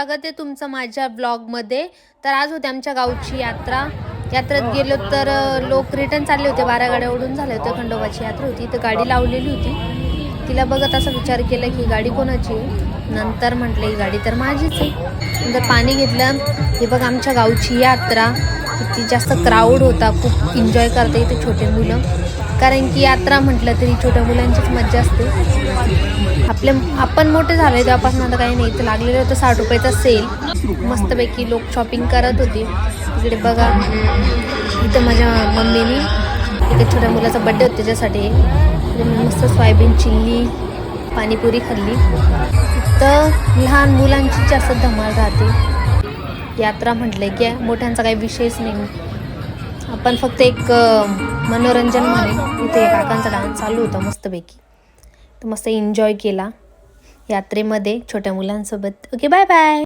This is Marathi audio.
स्वागत आहे तुमचं माझ्या ब्लॉगमध्ये। तर आज होती आमच्या गावची यात्रेत गेलो तर लोक रिटर्न चालले होते, 12 गाड्या ओढून झाले होते। खंडोबाची यात्रा होती तर गाडी लावलेली होती। तिला बघत असा विचार केला की गाडी कोणाची आहे। नंतर म्हटले ही गाडी तर माझीच आहे। नंतर पाणी घेतलं। हे बघ आमच्या गावची यात्रा किती जास्त क्राऊड होता, खूप एन्जॉय करते इथे छोटे मुलं, कारण की यात्रा म्हटलं तरी छोट्या मुलांचीच मज्जा असते। आपण मोठे झाले तेव्हापासून आता काही नाही, इथं लागलेलं होतं 60 रुपयाचा सेल, मस्तपैकी लोक शॉपिंग करत होते। तिकडे बघा इथं माझ्या मम्मीनी इथे छोट्या मुलाचा बड्डे होता त्याच्यासाठी मस्त सोयाबीन चिल्ली पाणीपुरी खाल्ली। तर लहान मुलांची जास्त धमाल राहते। यात्रा म्हटले की मोठ्यांचा काही विषयच नाही, आपण फक्त एक मनोरंजन म्हणून। इथे काकांचा डान्स चालू होता मस्तपैकी, तर मस्त एन्जॉय केला यात्रेमध्ये छोट्या मुलांसोबत। Okay, bye bye.